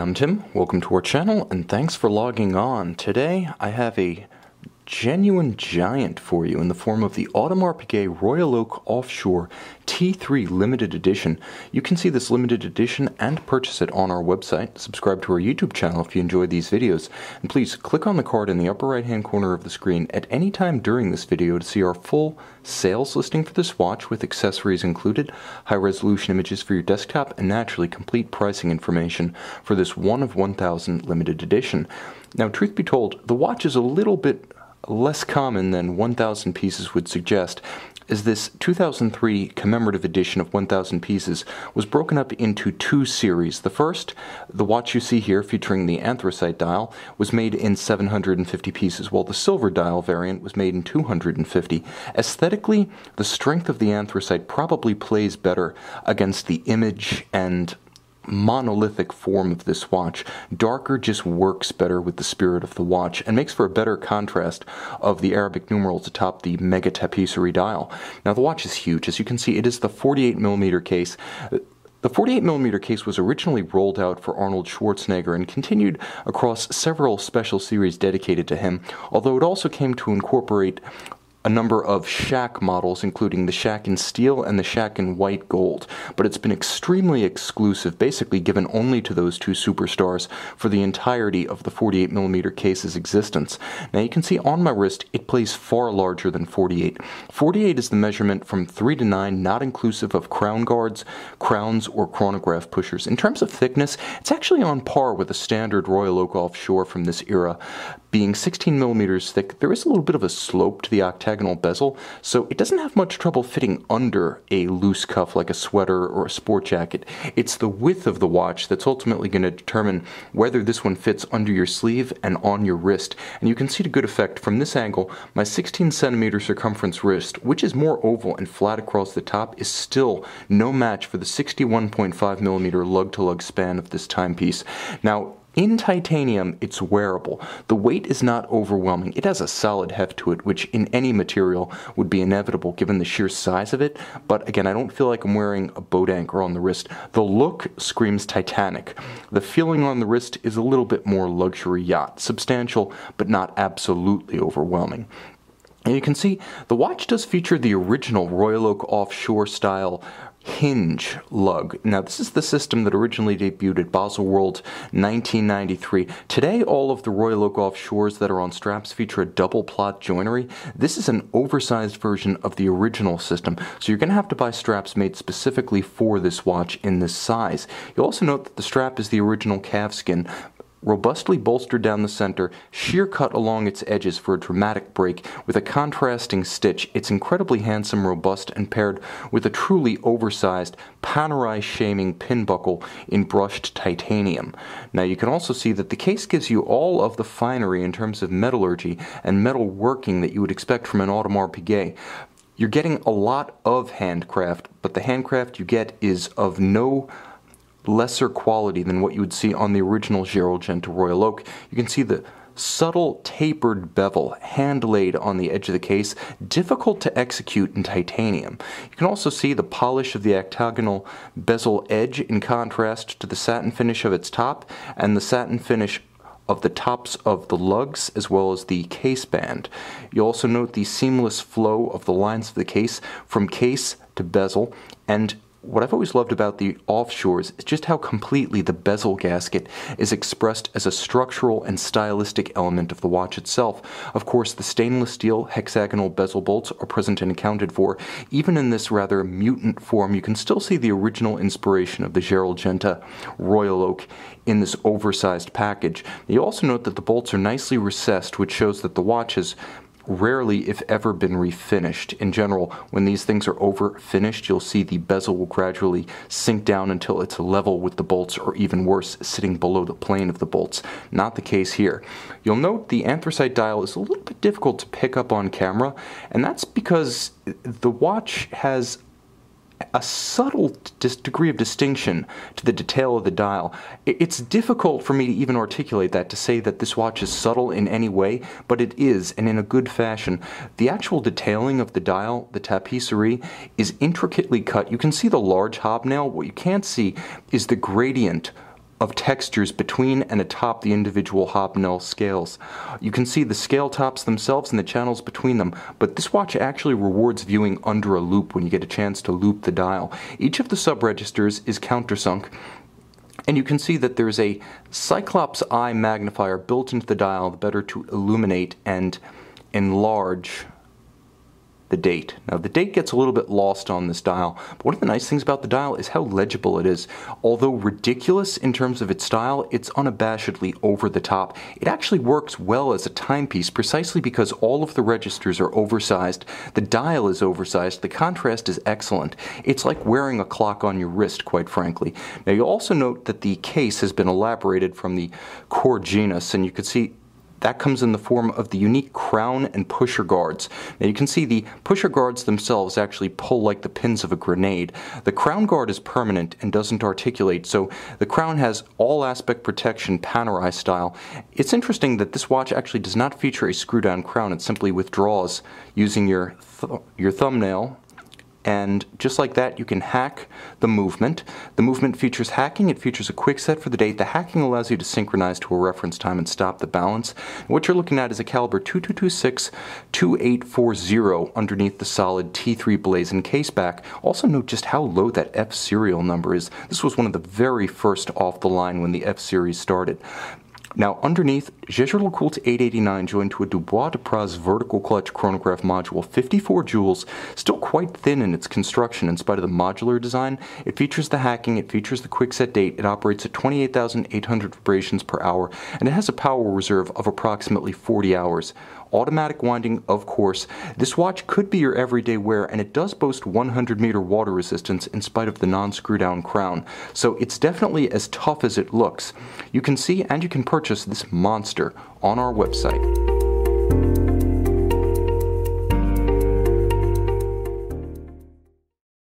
I'm Tim, welcome to our channel, and thanks for logging on. Today I have a genuine giant for you in the form of the Audemars Piguet Royal Oak Offshore T3 limited edition. You can see this limited edition and purchase it on our website. Subscribe to our YouTube channel if you enjoy these videos, and please click on the card in the upper right hand corner of the screen at any time during this video to see our full sales listing for this watch with accessories included, high resolution images for your desktop, and naturally complete pricing information for this 1 of 1,000 limited edition. Now, truth be told, the watch is a little bit less common than 1,000 pieces would suggest, as this 2003 commemorative edition of 1,000 pieces was broken up into two series. The first, the watch you see here featuring the anthracite dial, was made in 750 pieces, while the silver dial variant was made in 250. Aesthetically, the strength of the anthracite probably plays better against the image and monolithic form of this watch. Darker just works better with the spirit of the watch and makes for a better contrast of the Arabic numerals atop the mega tapisserie dial. Now, the watch is huge. As you can see, it is the 48mm case. The 48mm case was originally rolled out for Arnold Schwarzenegger and continued across several special series dedicated to him, although it also came to incorporate a number of Shack models, including the Shack in steel and the Shack in white gold, but it's been extremely exclusive, basically given only to those two superstars for the entirety of the 48mm case's existence. Now, you can see on my wrist it plays far larger than 48. 48 is the measurement from 3 to 9, not inclusive of crown guards, crowns, or chronograph pushers. In terms of thickness, it's actually on par with a standard Royal Oak Offshore from this era. Being 16mm thick, there is a little bit of a slope to the octagonal bezel, so it doesn't have much trouble fitting under a loose cuff like a sweater or a sport jacket. It's the width of the watch that's ultimately going to determine whether this one fits under your sleeve and on your wrist. And you can see to good effect from this angle, my 16cm circumference wrist, which is more oval and flat across the top, is still no match for the 61.5mm lug-to-lug span of this timepiece. Now, in titanium, it's wearable. The weight is not overwhelming. It has a solid heft to it, which in any material would be inevitable given the sheer size of it. But again, I don't feel like I'm wearing a boat anchor on the wrist. The look screams Titanic. The feeling on the wrist is a little bit more luxury yacht. Substantial, but not absolutely overwhelming. And you can see the watch does feature the original Royal Oak Offshore style hinge lug. Now, this is the system that originally debuted at Basel World 1993. Today, all of the Royal Oak Offshores that are on straps feature a double plot joinery. This is an oversized version of the original system, so you're going to have to buy straps made specifically for this watch in this size. You'll also note that the strap is the original calfskin, robustly bolstered down the center, sheer cut along its edges for a dramatic break, with a contrasting stitch. It's incredibly handsome, robust, and paired with a truly oversized Panerai-shaming pin buckle in brushed titanium. Now, you can also see that the case gives you all of the finery in terms of metallurgy and metal working that you would expect from an Audemars Piguet. You're getting a lot of handcraft, but the handcraft you get is of no lesser quality than what you would see on the original Gerald Royal Oak. You can see the subtle tapered bevel hand-laid on the edge of the case, difficult to execute in titanium. You can also see the polish of the octagonal bezel edge in contrast to the satin finish of its top and the satin finish of the tops of the lugs as well as the case band. You also note the seamless flow of the lines of the case from case to bezel, and what I've always loved about the Offshores is just how completely the bezel gasket is expressed as a structural and stylistic element of the watch itself. Of course, the stainless steel hexagonal bezel bolts are present and accounted for. Even in this rather mutant form, you can still see the original inspiration of the Gerald Royal Oak in this oversized package. You also note that the bolts are nicely recessed, which shows that the watch has rarely, if ever, been refinished. In general, when these things are over finished, you'll see the bezel will gradually sink down until it's level with the bolts, or even worse, sitting below the plane of the bolts. Not the case here. You'll note the anthracite dial is a little bit difficult to pick up on camera, and that's because the watch has a subtle degree of distinction to the detail of the dial. It's difficult for me to even articulate that, to say that this watch is subtle in any way, but it is, and in a good fashion. The actual detailing of the dial, the tapisserie, is intricately cut. You can see the large hobnail. What you can't see is the gradient of textures between and atop the individual hobnail scales. You can see the scale tops themselves and the channels between them, but this watch actually rewards viewing under a loupe when you get a chance to loupe the dial. Each of the sub-registers is countersunk, and you can see that there's a Cyclops eye magnifier built into the dial, the better to illuminate and enlarge the date. Now the date gets a little bit lost on this dial, but one of the nice things about the dial is how legible it is. Although ridiculous in terms of its style, it's unabashedly over the top. It actually works well as a timepiece precisely because all of the registers are oversized, the dial is oversized, the contrast is excellent. It's like wearing a clock on your wrist, quite frankly. Now you'll also note that the case has been elaborated from the core genus, and you can see that comes in the form of the unique crown and pusher guards. Now you can see the pusher guards themselves actually pull like the pins of a grenade. The crown guard is permanent and doesn't articulate, so the crown has all aspect protection Panerai style. It's interesting that this watch actually does not feature a screw down crown. It simply withdraws using your thumbnail. And just like that, you can hack the movement. The movement features hacking. It features a quick set for the date. The hacking allows you to synchronize to a reference time and stop the balance. And what you're looking at is a caliber 2226-2840 underneath the solid T3 blazon case back. Also note just how low that F serial number is. This was one of the very first off the line when the F series started. Now underneath, Jaeger LeCoultre to 889 joined to a Dubois de Praz vertical clutch chronograph module, 54 joules, still quite thin in its construction in spite of the modular design. It features the hacking, it features the quick set date, it operates at 28,800 vibrations per hour, and it has a power reserve of approximately 40 hours. Automatic winding, of course. This watch could be your everyday wear, and it does boast 100 meter water resistance in spite of the non-screw down crown, so it's definitely as tough as it looks. You can see and you can purchase this monster on our website.